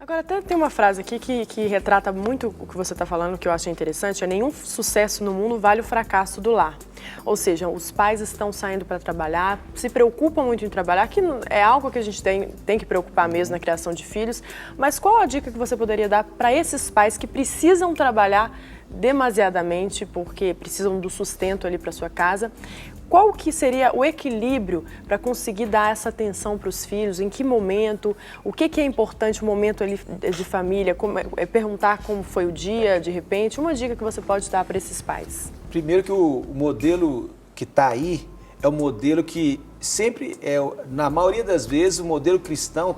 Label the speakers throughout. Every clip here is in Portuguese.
Speaker 1: Agora, até tem uma frase aqui que retrata muito o que você está falando, que eu achei interessante, é nenhum sucesso no mundo vale o fracasso do lar. Ou seja, os pais estão saindo para trabalhar, se preocupam muito em trabalhar, que é algo que a gente tem que preocupar mesmo na criação de filhos, mas qual a dica que você poderia dar para esses pais que precisam trabalhar demasiadamente, porque precisam do sustento ali para sua casa? Qual que seria o equilíbrio para conseguir dar essa atenção para os filhos? Em que momento? O que é importante, o momento ali de família? Perguntar como foi o dia, de repente? Uma dica que você pode dar para esses pais.
Speaker 2: Primeiro que o modelo que está aí é o modelo que sempre na maioria das vezes, o modelo cristão,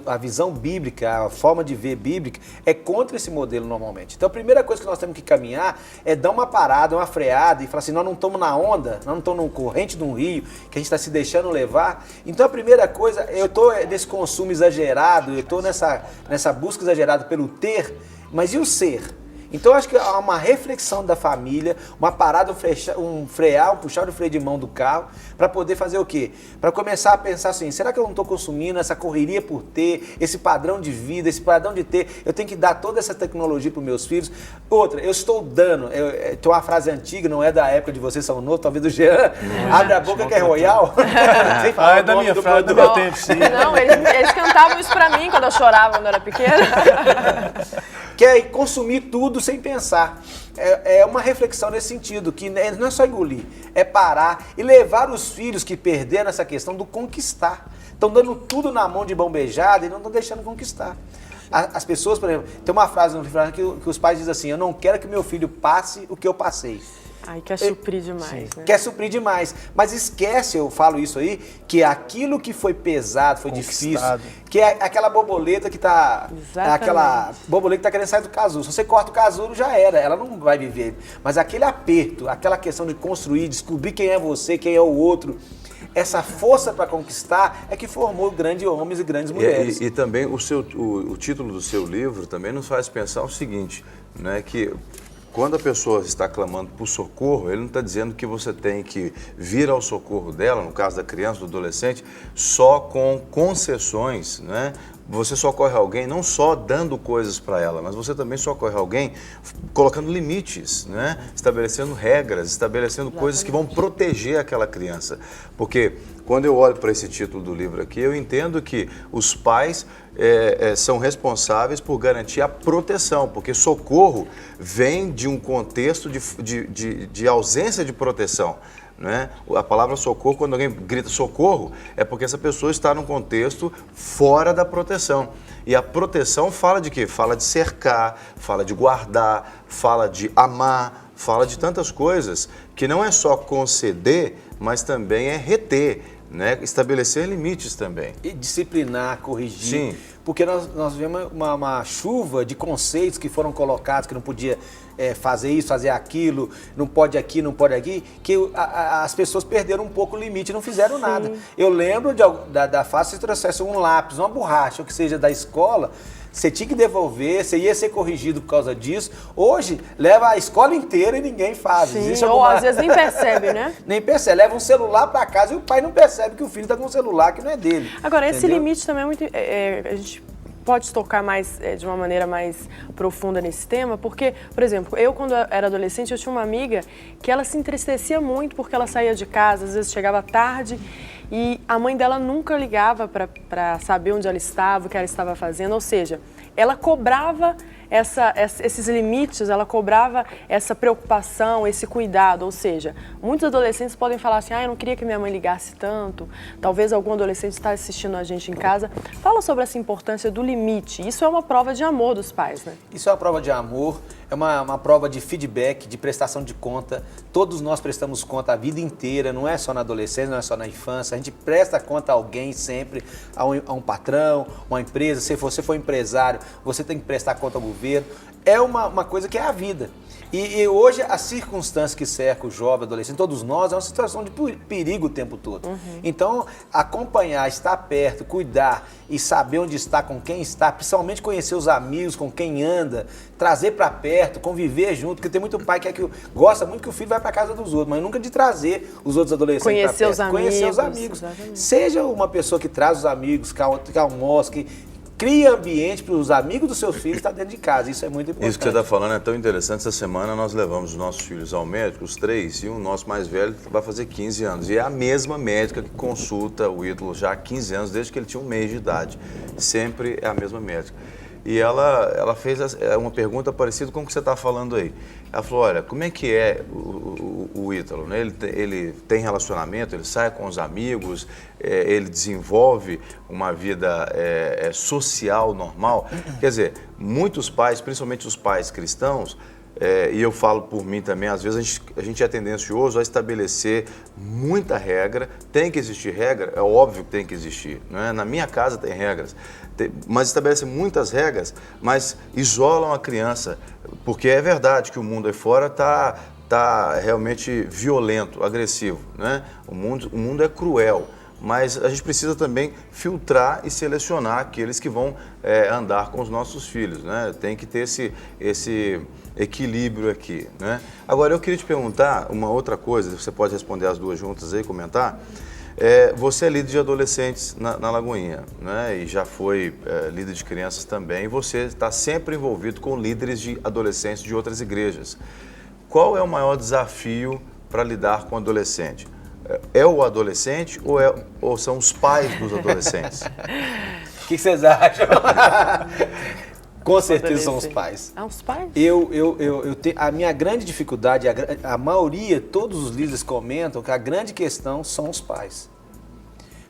Speaker 2: a visão bíblica, a forma de ver bíblica, é contra esse modelo normalmente. Então a primeira coisa que nós temos que caminhar é dar uma parada, uma freada e falar assim, nós não estamos na onda, nós não estamos no corrente de um rio, que a gente está se deixando levar. Então a primeira coisa, eu estou nesse consumo exagerado, eu estou nessa busca exagerada pelo ter, mas e o ser? Então, eu acho que há uma reflexão da família, uma parada, um puxar o freio de mão do carro, para poder fazer o quê? Para começar a pensar assim, será que eu não estou consumindo essa correria por ter, esse padrão de vida, esse padrão de ter, eu tenho que dar toda essa tecnologia para os meus filhos? Outra, eu estou dando, tem uma frase antiga, não é da época de vocês são novos, talvez do Jean, abre a boca que é royal.
Speaker 3: É da minha frase, do meu tempo, sim.
Speaker 1: Não, eles cantavam isso para mim quando eu chorava, quando eu era pequena.
Speaker 2: Que é consumir tudo sem pensar. É uma reflexão nesse sentido, que não é só engolir, é parar e levar os filhos que perderam essa questão do conquistar. Estão dando tudo na mão de mão beijada e não estão deixando conquistar. As pessoas, por exemplo, tem uma frase no livro que os pais dizem assim, eu não quero que meu filho passe o que eu passei.
Speaker 1: Ai, quer suprir demais, né?
Speaker 2: Quer suprir demais. Mas esquece, eu falo isso aí, que aquilo que foi pesado, foi difícil, que é aquela borboleta que tá... Aquela borboleta que tá querendo sair do casulo. Se você corta o casulo, já era, ela não vai viver. Mas aquele aperto, aquela questão de construir, descobrir quem é você, quem é o outro, essa força para conquistar é que formou grandes homens e grandes mulheres.
Speaker 4: E também o título do seu livro também nos faz pensar o seguinte, né, que... Quando a pessoa está clamando por socorro, ele não está dizendo que você tem que vir ao socorro dela, no caso da criança, do adolescente, só com concessões, né? Você socorre alguém não só dando coisas para ela, mas você também socorre alguém colocando limites, né? Estabelecendo regras, estabelecendo coisas que vão proteger aquela criança. Porque quando eu olho para esse título do livro aqui, eu entendo que os pais são responsáveis por garantir a proteção, porque socorro vem de um contexto de ausência de proteção. Né? A palavra socorro, quando alguém grita socorro, é porque essa pessoa está num contexto fora da proteção. E a proteção fala de quê? Fala de cercar, fala de guardar, fala de amar, fala de tantas coisas que não é só conceder, mas também é reter, né? Estabelecer limites também.
Speaker 2: E disciplinar, corrigir.
Speaker 4: Sim.
Speaker 2: Porque nós vemos uma chuva de conceitos que foram colocados, que não podia fazer isso, fazer aquilo, não pode aqui, não pode aqui, que as pessoas perderam um pouco o limite e não fizeram nada. Eu lembro da fase, se trouxesse um lápis, uma borracha, ou que seja da escola, você tinha que devolver, você ia ser corrigido por causa disso. Hoje, leva a escola inteira e ninguém faz.
Speaker 1: Sim, ou às vezes nem percebe, né?
Speaker 2: Nem percebe. Leva um celular para casa e o pai não percebe que o filho está com um celular que não é dele.
Speaker 1: Agora, esse limite também é muito... a gente pode tocar mais, de uma maneira mais profunda nesse tema, porque, por exemplo, eu quando era adolescente, eu tinha uma amiga que ela se entristecia muito porque ela saía de casa, às vezes chegava tarde, e a mãe dela nunca ligava para saber onde ela estava, o que ela estava fazendo, ou seja, ela cobrava esses limites, ela cobrava essa preocupação, esse cuidado, ou seja, muitos adolescentes podem falar assim, eu não queria que minha mãe ligasse tanto, talvez algum adolescente está assistindo a gente em casa. Fala sobre essa importância do limite, isso é uma prova de amor dos pais, né?
Speaker 2: Isso é uma prova de amor, é uma prova de feedback, de prestação de conta. Todos nós prestamos conta a vida inteira, não é só na adolescência, não é só na infância. A gente presta conta a alguém sempre, a um patrão, uma empresa. Se você for empresário, você tem que prestar conta ao governo. É uma coisa que é a vida. E hoje as circunstâncias que cercam o jovem, adolescente, todos nós, é uma situação de perigo o tempo todo. Então, acompanhar, estar perto, cuidar e saber onde está, com quem está, principalmente conhecer os amigos, com quem anda, trazer para perto, conviver junto, porque tem muito pai que gosta muito que o filho vai para casa dos outros, mas nunca de trazer os outros adolescentes para perto.
Speaker 1: Conhecer os amigos.
Speaker 2: Seja uma pessoa que traz os amigos, que almoça, que cria ambiente para os amigos dos seus filhos estar dentro de casa. Isso é muito importante.
Speaker 4: Isso que você está falando é tão interessante. Essa semana nós levamos os nossos filhos ao médico, os 3, e o nosso mais velho vai fazer 15 anos. E é a mesma médica que consulta o Ítalo já há 15 anos, desde que ele tinha 1 mês de idade. Sempre é a mesma médica. E ela fez uma pergunta parecida com o que você está falando aí. Ela falou, olha, como é que é o Ítalo, né? Ele tem relacionamento, ele sai com os amigos, ele desenvolve uma vida social normal. Quer dizer, muitos pais, principalmente os pais cristãos, e eu falo por mim também, às vezes a gente é tendencioso a estabelecer muita regra. Tem que existir regra, é óbvio que tem que existir, né? Na minha casa tem regras, mas estabelece muitas regras, mas isolam a criança, porque é verdade que o mundo aí fora está realmente violento, agressivo, né? O mundo é cruel. Mas a gente precisa também filtrar e selecionar aqueles que vão andar com os nossos filhos, né? Tem que ter esse equilíbrio aqui, né? Agora, eu queria te perguntar uma outra coisa, você pode responder as duas juntas aí, comentar. Você é líder de adolescentes na Lagoinha, né? E já foi líder de crianças também, e você está sempre envolvido com líderes de adolescentes de outras igrejas. Qual é o maior desafio para lidar com o adolescente? É o adolescente ou são os pais dos adolescentes?
Speaker 2: O que vocês acham? Com certeza são os pais.
Speaker 1: Os pais?
Speaker 2: A minha grande dificuldade, a maioria, todos os líderes comentam que a grande questão são os pais.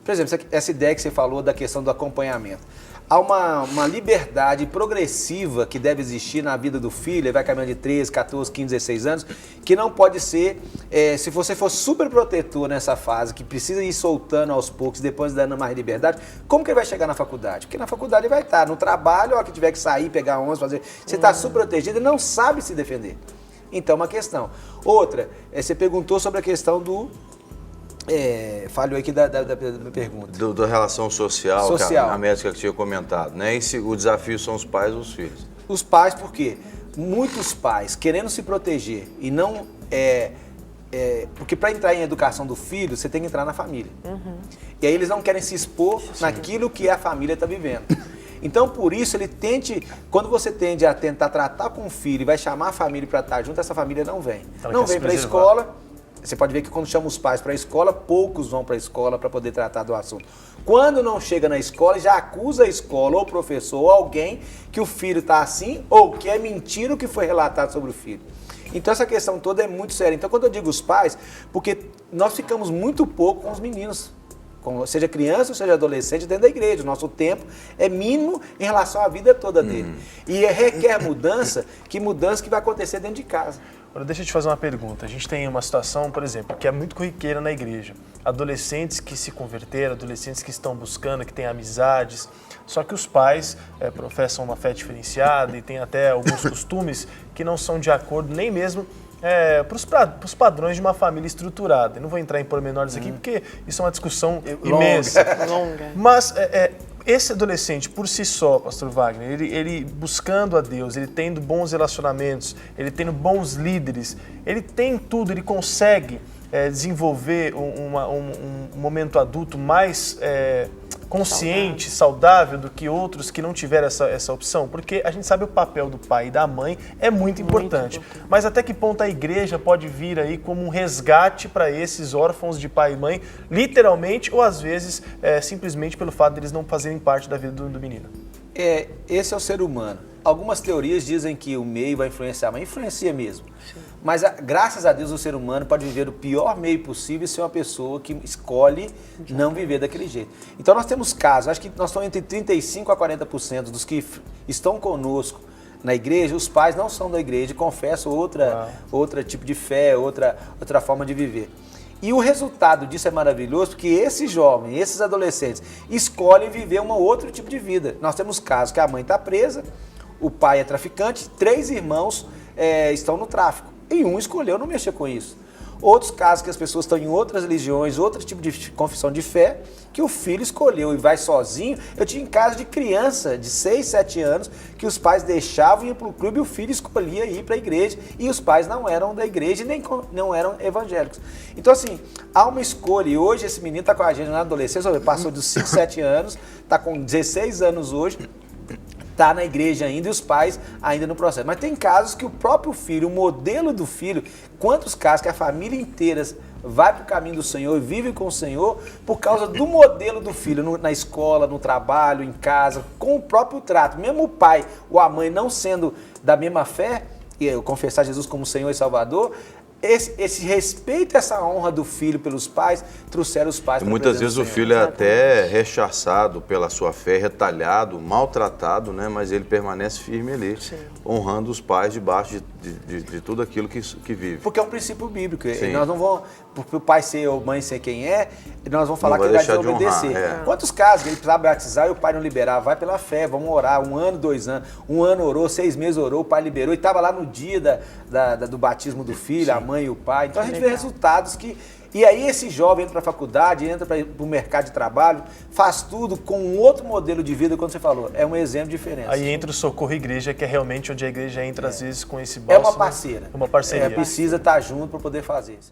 Speaker 2: Por exemplo, essa ideia que você falou da questão do acompanhamento. Há uma liberdade progressiva que deve existir na vida do filho, ele vai caminhando de 13, 14, 15, 16 anos, que não pode ser, se você for super protetor nessa fase, que precisa ir soltando aos poucos, depois dando mais liberdade, como que ele vai chegar na faculdade? Porque na faculdade ele vai estar, no trabalho, a hora que tiver que sair, pegar 11, fazer... Você está super protegido, ele não sabe se defender. Então, uma questão. Outra, você perguntou sobre a questão do... falhou aqui da pergunta.
Speaker 4: Da relação social. A médica que tinha comentado, né? E o desafio são os pais ou os filhos?
Speaker 2: Os pais, porque muitos pais querendo se proteger e não... porque para entrar em educação do filho, você tem que entrar na família. Uhum. E aí eles não querem se expor naquilo que a família está vivendo. Então, por isso, quando você tende a tentar tratar com o filho e vai chamar a família para estar junto, essa família não vem. Não vem para a escola. Você pode ver que quando chama os pais para a escola, poucos vão para a escola para poder tratar do assunto. Quando não chega na escola, já acusa a escola, ou o professor, ou alguém, que o filho está assim, ou que é mentira o que foi relatado sobre o filho. Então essa questão toda é muito séria. Então quando eu digo os pais, porque nós ficamos muito pouco com os meninos, seja criança ou seja adolescente, dentro da igreja. O nosso tempo é mínimo em relação à vida toda dele. E requer mudança que vai acontecer dentro de casa.
Speaker 3: Agora, deixa eu te fazer uma pergunta. A gente tem uma situação, por exemplo, que é muito corriqueira na igreja. Adolescentes que se converteram, adolescentes que estão buscando, que têm amizades, só que os pais professam uma fé diferenciada e têm até alguns costumes que não são de acordo nem mesmo para os padrões de uma família estruturada. Eu não vou entrar em pormenores aqui, porque isso é uma discussão imensa.
Speaker 1: Longa.
Speaker 3: Mas esse adolescente, por si só, pastor Wagner, ele buscando a Deus, ele tendo bons relacionamentos, ele tendo bons líderes, ele tem tudo, ele consegue desenvolver um momento adulto mais consciente, saudável do que outros que não tiveram essa opção? Porque a gente sabe o papel do pai e da mãe é muito importante. Mas até que ponto a igreja pode vir aí como um resgate para esses órfãos de pai e mãe, literalmente, ou às vezes simplesmente pelo fato de eles não fazerem parte da vida do menino?
Speaker 2: Esse é o ser humano. Algumas teorias dizem que o meio vai influenciar, mas influencia mesmo. Sim. Mas graças a Deus o ser humano pode viver o pior meio possível e ser uma pessoa que escolhe não viver daquele jeito. Então nós temos casos, acho que nós estamos entre 35% a 40% dos que estão conosco na igreja, os pais não são da igreja, confessam outra tipo de fé, outra forma de viver. E o resultado disso é maravilhoso, porque esses jovens, esses adolescentes, escolhem viver um outro tipo de vida. Nós temos casos que a mãe está presa, o pai é traficante, 3 irmãos estão no tráfico. E um escolheu não mexer com isso. Outros casos que as pessoas estão em outras religiões, outro tipo de confissão de fé, que o filho escolheu e vai sozinho. Eu tinha em casa de criança de 6, 7 anos, que os pais deixavam ir para o clube e o filho escolhia ir para a igreja, e os pais não eram da igreja e nem não eram evangélicos. Então, assim, há uma escolha, e hoje esse menino está com a gente na adolescência, passou dos 5, 7 anos, está com 16 anos hoje, está na igreja ainda e os pais ainda no processo. Mas tem casos que o próprio filho, o modelo do filho, quantos casos que a família inteira vai para o caminho do Senhor e vive com o Senhor por causa do modelo do filho, na escola, no trabalho, em casa, com o próprio trato. Mesmo o pai ou a mãe não sendo da mesma fé, e confessar Jesus como Senhor e Salvador, esse respeito, essa honra do filho pelos pais, trouxeram os pais
Speaker 4: E
Speaker 2: para
Speaker 4: muitas vezes o filho é até rechaçado pela sua fé, retalhado, maltratado, né? Mas ele permanece firme ali, honrando os pais debaixo de tudo aquilo que vive.
Speaker 2: Porque é um princípio bíblico.
Speaker 4: Sim.
Speaker 2: E nós não vamos, porque o pai ser ou mãe ser quem é, nós vamos falar
Speaker 4: Não
Speaker 2: que
Speaker 4: vai
Speaker 2: ele vai
Speaker 4: deixar de
Speaker 2: desobedecer.
Speaker 4: honrar,
Speaker 2: Quantos casos ele precisava batizar e o pai não liberava? Vai pela fé, vamos orar, 1 ano, 2 anos. 1 ano orou, 6 meses orou, o pai liberou e estava lá no dia do batismo do filho, a mãe e o pai. Então a gente vê resultados que... E aí esse jovem entra para a faculdade, entra para o mercado de trabalho, faz tudo com um outro modelo de vida, como você falou. É um exemplo de diferença.
Speaker 3: Aí entra o Socorro Igreja, que é realmente onde a igreja entra, às vezes, com esse bálsamo.
Speaker 2: É uma parceira.
Speaker 3: Uma parceria.
Speaker 2: Precisa estar junto para poder fazer isso.